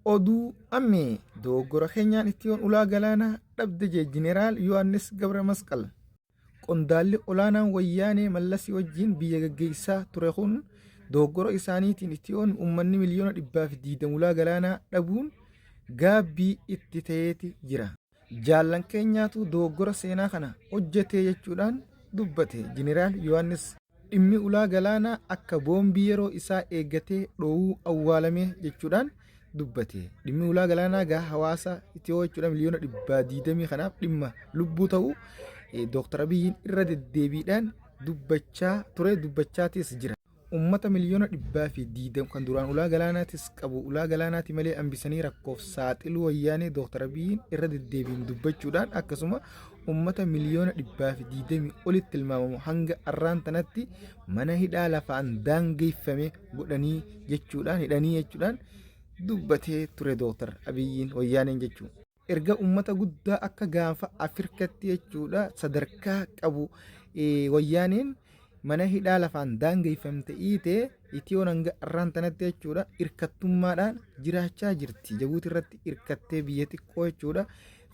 oduu ammee dogoggora keenyaan ittiin ulaa galaanaa dhabde jee Jeneraal Yohaannis Gabra Masqal. Qondaalli olaanaan wayyaanee mallasii wajjin biyya gaggeessaa ture kun dogoggora isaaniitiin ittiin uummanni miliyoona 120 ulaa galaanaa dhabuun gaabbii itti ta'eeti jira. Jaallan keenyaatu dogoggora seenaa kana hojjetee jechuudhaan dubbate. Jeneraal Yohaannis dhimmi ulaa galaanaa akka boombii yeroo isaa eeggatee dhoowuu awwaalame jechuudhaan dubbate. Dhimmi ulaa galaanaa gaa hawaasa Itiyoo jechuudha miliyoona 120 kanaaf dhimma lubbuu ta'uu Dr. Abiyyiin irra deddeebiidhaan dubbachaa ture, dubbachaatis jira. Ummata miliyoona 120 kan duraan ulaa galaanaatis qabu ulaa galaanaati malee hambisanii rakkoof saaxiluu wayyaanee Dr. Abiyyiin irra deddeebiin dubbachuudhaan akkasuma ummata miliyoona 120 olitti tilmaamamu hanga arraan tanatti mana hidhaa lafaan daangeffame godhanii jechuudhaan hidhanii jechuudhaan dubbatee ture Dr. Abiyyiin wayyaaneen jechuudha. Erga ummata guddaa akka gaanfa Afrikatti jechuudha sadarkaa qabu wayyaaneen mana hidhaa lafaan daangeffamte iitee Itiyoon hanga arraan tanatti jechuudha irkattummaadhaan jiraachaa jirti. Jabuuti irratti irkattee biyya xiqqoo jechuudha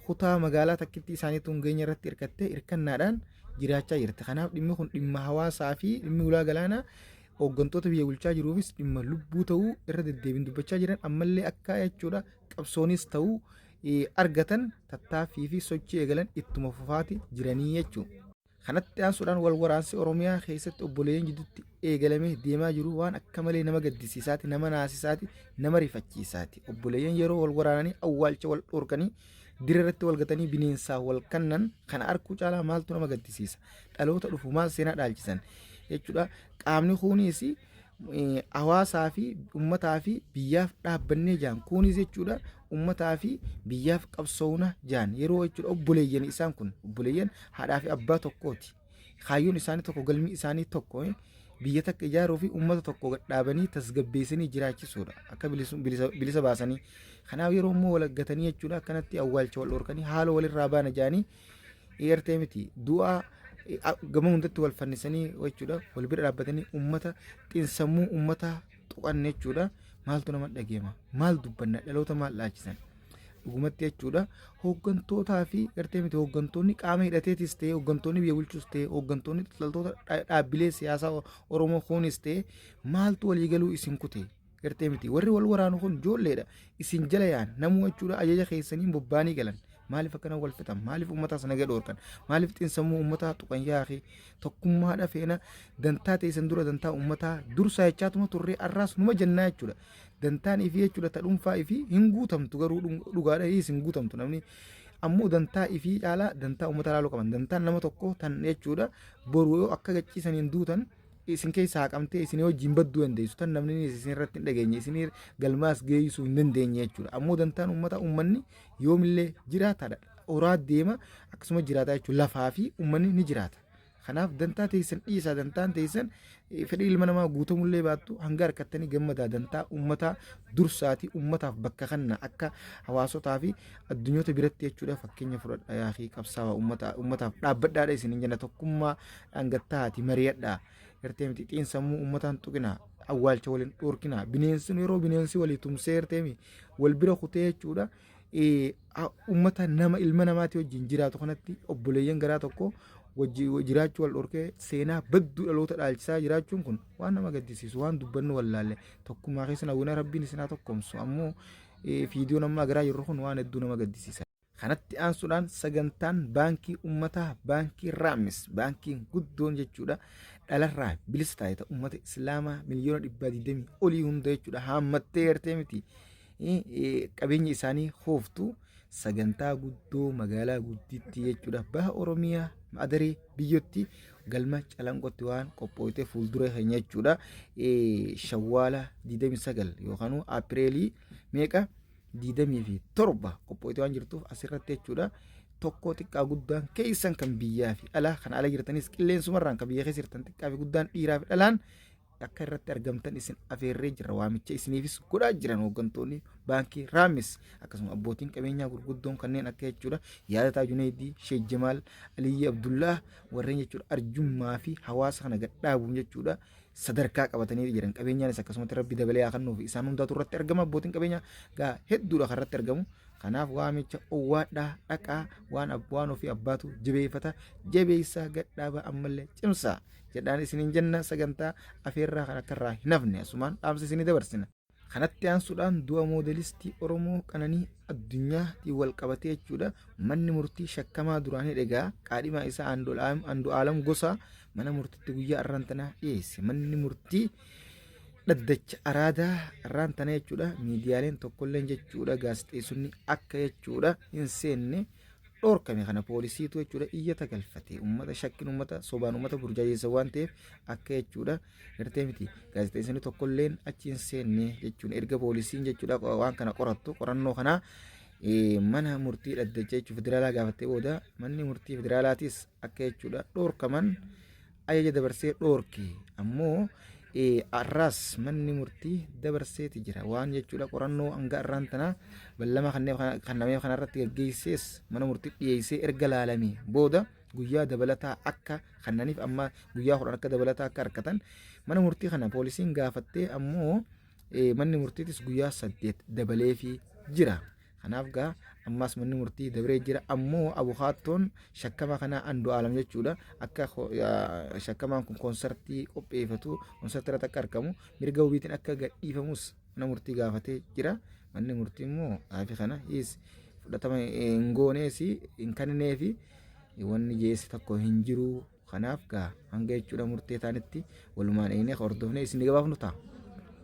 kutaa magaalaa takkitti isaanii tungeenya irratti irkattee irkannaadhaan jiraachaa jirti. Kanaaf dhimmi kun dhimma hawaasaa fi dhimmi ulaa galaanaa hooggantoota biyya bulchaa jiruufis dhimma lubbuu ta'uu irra deddeebiin dubbachaa jiran ammallee akka jechuudha qabsoonis ta'uu argatan tattaaffii fi sochii eegalan ittuma fufaati jiranii jechuudha. Kanatti aansuudhaan wal waraansi Oromiyaa keessatti obboleeyyan jidduutti eegalamee deemaa jiru waan akka malee nama gaddisiisaati, nama naasisaati, nama rifachiisaati. Obboleeyyan yeroo wal waraananii awwaalcha wal dhorkanii dira irratti wal gatanii bineensaa wal kannan kana arkuu caalaa maaltu nama gaddisiisa? Dhaloota dhufu maal seenaa dhaalchisan jechuudha. Qaamni kunis hawaasaa fi uummataa fi biyyaaf dhaabbannee jaan kunis jechuudha uummataa fi biyyaaf qabsoona jaan yeroo jechuudha obboleeyyan isaan kun obboleeyyan haadhaa fi abbaa tokkooti. Kaayyoon isaanii tokko, galmi isaanii tokko biyya takka ijaaruu fi uummata tokko dhaabanii tasgabbeessanii jiraachisuudha akka bilisa baasanii. Kanaaf yeroo immoo wal gatanii jechuudha akkanatti awwaalcha wal dhorkanii haala walirraa baana jaanii eertee miti du'aa gama hundatti wal fannisanii jechuudha wal bira dhaabbatanii uummata xiinsammuu uummata tuqanne jechuudha. Maaltu nama dhageema? Maal dubbanna? Dhaloota maal laachisan? Dhugumatti jechuudha hooggantootaa fi gartee miti hooggantoonni qaama hidhateetis ta'e hooggantoonni biyya bulchuus ta'e hooggantoonni xixiqqoota dhaabbilee siyaasaa Oromoo kunis ta'e maaltu waliigaluu isin kute? Gartee miti warri wal waraanu kun ijoolleedha. Isin jala yaan namuu jechuudha ajaja keessanii bobbaanii galan. Maaliif akkana wal fixan? Maaliif uummata sana gad dhorkan? Maaliif xiinsammuu uummataa tuqan yaaqee tokkummaadha feena dantaa teessan dura dantaa uummataa dursaa jechaatuma turree arraas numa jennaa jechuudha. Dantaan ifii jechuudha ta dhuunfaa ifii hin guutamtu garuu dhugaadha hin guutamtu namni ammoo dantaa ifii caalaa dantaa uummataa laaluu qaban. Dantaan nama tokko tan jechuudha boru yoo akka gachiisaniin duutan isin keessaa haqamtee isin wajjin badduu dandeessu tan namni isin irratti hin dhageenye isin galmaas geessuu hin dandeenye jechuudha. Ammoo dantaan uummataa uummanni yoomillee jiraataadha. Horaa deema akkasuma jiraata jechuudha lafaa fi uummanni ni jiraata. Kanaaf dantaa teessan dhiisaa dantaan teessan fedhii ilma namaa guutamullee baattu hanga harkattanii gammadaa dantaa uummataa dursaati uummataaf bakka kanna akka hawaasotaa fi addunyoota biratti jechuudha fakkeenya fudhadha yaaqii qabsaawaa uummataaf dhaabbadhaadha isin hin jenna tokkummaa dhangattaati mari'adhaa. Gartee miti xiinsammuu uummataan tuqinaa awwaalcha waliin dhorkinaa bineensi yeroo bineensi walii tumsee gartee wal bira kutee jechuudha uummata nama ilma namaati wajjin jiraatu kanatti obboleeyyan garaa tokko jiraachuu wal dhorkee seenaa badduu dhaloota dhaalchisaa jiraachuun kun waan nama gaddisiisu waan dubbannu wallaalle tokkummaa keessa hawwina rabbiin isinaa tokkomsu ammoo fiidiyoo namaa garaa jirru kun waan hedduu nama gaddisiisa. Kanatti aansuudhaan sagantaan baankii uummataa baankii Raamis baankiin guddoon jechuudha dhalarraa bilisa taa'e uummata islaamaa miliyoona 120 olii hunda jechuudha haammattee gartee miti qabeenya isaanii hooftu sagantaa guddoo magaalaa gudditti jechuudha baha Oromiyaa adaree biyyootti galma calanqotti waan qophooyte fuuldura keenya jechuudha shawwaala 29 yookaan apireelii meeqa 27 qophooyte waan jirtuuf asirratti jechuudha tokko xiqqaa guddaan keessan kan biyyaa fi alaa kan ala jirtanis qilleensumarraan kan biyya keessa jirtan xiqqaa fi guddaan dhiiraa fi dhalaan akka irratti argamtan isin afeerree jira waamicha isiniifis godhaa jiran hooggantoonni baankii Raamis akkasuma abbootiin qabeenyaa gurguddoon kanneen akka jechuudha yaadataa Junaydii Sheekh Jamaal Aliyyi Abdullah warreen jechuudha arjummaa fi hawaasa kana gadhaabuun jechuudha sadarkaa qabatanii jiran qabeenyaanis akkasumatti rabbi dabalee haa kennuuf isaan hundaatu irratti argama abbootiin qabeenyaa gaa hedduudha kan irratti argamu kanaaf waamicha owwaadhaa dhaqaa waan ofii abbaatu jabeeffata jabeessaa gadhaaba ammallee cimsaa jedhaan isiniin jenna sagantaa afeerraa kan akka irraa hin hafne asumaan dhaamsa isinii dabarsina. Kanatti aansuudhaan du'a moodelistii Oromoo Qananii Addunyaatiin wal qabatee jechuudha manni murtii shakkamaa duraanii dhagaa qaadhimaa isaa Andu'aalam Gosaa mana murtiitti guyyaa arraantanaa dhiyeesse manni murtii dhaddacha araadaa arraantanaa jechuudha miidiyaaleen tokkolleen jechuudha gaazexeessonni akka jechuudha hin seenne dhorkame kana poolisiitu jechuudha iyyata galfate ummata shakkin ummata sobaan ummata burjaajeessa waan ta'eef akka jechuudha gartee miti gaazexeessonni tokkolleen achi hin seenne jechuudha erga poolisiin jechuudha waan kana qorattu qorannoo kana mana murtii dhaddacha jechuudha federaalaa gaafattee booda manni murtii federaalaatis akka jechuudha dhorkaman ajaja dabarsee dhorke ammoo arras manni murtii dabarseeti jira waan jechuudha qorannoo hanga arraan tanaa ballama kannameef kanarratti gaggeessees mana murtii dhiyeessee erga laalamee booda guyyaa dabalataa akka kannaniif amma guyyaa 10 akka dabalataa akka harkatan mana murtii kana poolisiin gaafattee ammoo manni murtiitis guyyaa 8 dabaleefii jira kanaaf gaa ammas manni murtii dabree jira ammoo abukaattoon shakkama kana Andu'aalam jechuudha akka shakkamaan kun konsertii qopheeffatu konsertii irratti akka argamu mirga wabiitiin akka gadhiifamus mana murtii gaafatee jira manni murtii immoo gaafi kana fudhatama hin gooneesi hin kennineefi wanni jeessi tokko hin jiru kanaaf gaa hanga jechuudha murtee taanitti walumaan eegnee hordofnee isin gabaafnu ta'a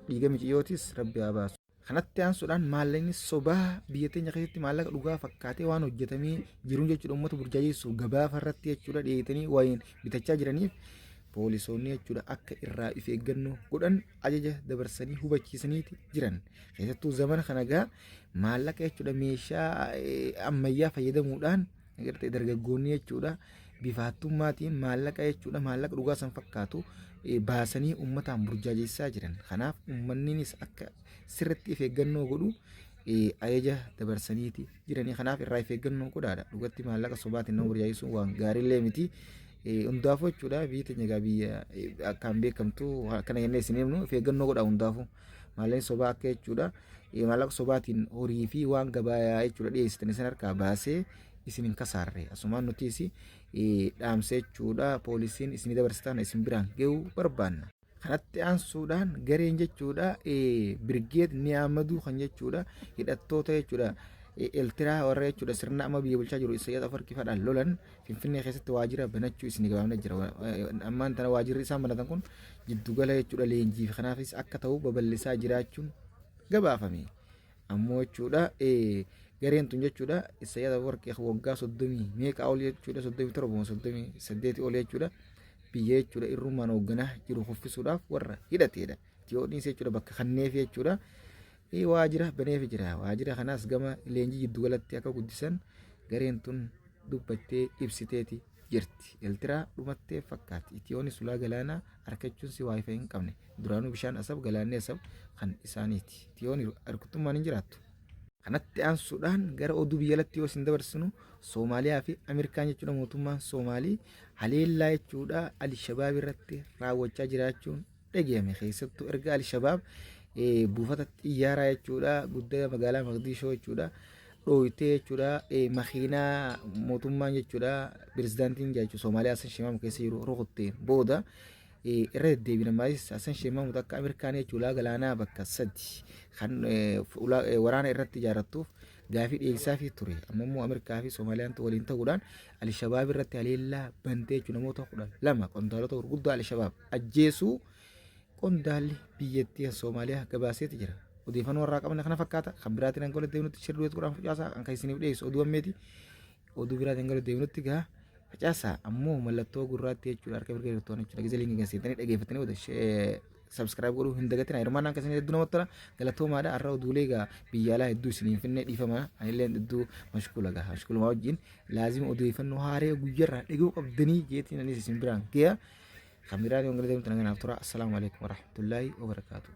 dhiiga miicciyootis rabbi haa baasu. Kanatti aansuudhaan maallaqni sobaa biyya teenya keessatti maallaqa dhugaa fakkaatee waan hojjetamee jiruun jechuudha uummata burjaajessu gabaafa irratti jechuudha dhiyeessanii wayiin bitachaa jiraniif poolisoonni jechuudha akka irraa of eeggannoo godhan ajaja dabarsanii hubachiisaniiti jiran keessattuu zamana kana gaa maallaqa jechuudha meeshaa ammayyaa fayyadamuudhaan dargaggoonni jechuudha bifaatumaatiin maallaqa jechuudha maallaqa dhugaa san fakkaatu baasanii uummataan burjaajessaa jiran kanaaf uummanninis akka sirriitti of eeggannoo godhu ajaja dabarsaniiti jiranii kanaaf irraa of eeggannoo godhaadha dhugatti maallaqa sobaatiin nama burjaajessuun waan gaariillee miti hundaafuu jechuudha biyyi teenya biyya akkaan beekamtu akkana jennee isin himnu of eeggannoo godhaa hundaafuu maallaqni sobaa akka jechuudha maallaqa sobaatiin horii fi waan gabayaa jechuudha dhiyeessitan isin harkaa baasee isin hin kasaarre asumaan nutis dhaamsa jechuudha poolisiin isin dabarsitan isin biraan ga'uu barbaanna. Kanatti aansuudhaan gareen jechuudha birgeed Niyaamaduu kan jechuudha hidhattoota jechuudha Eeltiraa warra jechuudha sirna amma biyya bulchaa jiru Isaayyaas Afawarqiidhaan lolan Finfinnee keessatti waajjira banachuu isin gabaafna jira ammaan tana waajjirri isaan banatan kun jiddugala jechuudha leenjiif kanaafis akka ta'u babal'isaa jiraachuun gabaafame ammoo jechuudha gareen tun jechuudha Isaayyaas Afawarqii waggaa 30 meeqa ol jechuudha 37 38 ol jechuudha biyya jechuudha irrumaan hoogganaa jiru kuffisuudhaaf warra hidhateedha tiyoodhiis jechuudha bakka kanneef jechuudha waajjira baneef jira waajjira kanaas gama leenjii giddugalatti akka guddisan gareen tun dubbattee ibsiteeti jirti Eeltiraa dhumattee fakkaatti itiyoonis ulaa galaanaa harkachuun si waayifaa hin qabne duraanuu bishaan asab galaanni asab kan isaaniiti itiyoon harkuttummaan hin jiraattu. Kanatti aansuudhaan gara oduu biyyalatti yoo isin dabarsinu Soomaaliyaa fi Ameerikaan jechuudha mootummaan Soomaalii haleellaa jechuudha Al-Shabaab irratti raawwachaa jiraachuun dhagahame keessattuu erga Al-Shabaab buufata xiyyaaraa jechuudha guddaa magaalaa Maqdishoo jechuudha dhooytee jechuudha makiinaa mootummaan jechuudha pirezidaantiin jechuudha Soomaaliyaa Hassan Sheikh Mohamud keessa jiru rukutteen booda irra deddeebiin ammaas Hassan Sheikh Mohamud akka Ameerikaan jechuudha galaanaa bakka 3 kan waraana irratti ijaarrattuuf gaafii dhiyeessaa fi ture ammoo Ameerikaa fi Soomaaliyaan waliin ta'uudhaan Al-Shabaab irratti haleellaa bantee jechuudha namoota 12 qondaalota gurguddaa Al-Shabaab ajjeesuu qondaalli biyyattii Soomaaliyaa gabaaseeti jira odeeffannoo irraa qabna kana fakkaata kan biraatiin hanga walitti deebinutti shirduutu quraaf facaasaa kan keessaniif dhiyeessu oduu ammeeti oduu biraatiin hanga walitti deebinutti gaa facaasaa ammoo mallattoo gurraatti jechuudha harka mirga hirtoon jechuudha gizee liingi gaseetanii dhageeffatanii wada subscribe godhuu hin dagatina hirmaannaa akkasii hedduu namatti tola galatoomaadha har'a oduulee gaa biyya alaa hedduu isiniin finnee dhiifama anillee hedduu mashkuula gaa mashkuuluma wajjin laazima odeeffannoo haaree guyyarraa dhaguu qabdanii jeetiin anis isin biraan ga'aa kan biraan yoo ngalateemtu naganaaf tura assalamu alaikum warahmatullahi wabarakatuh.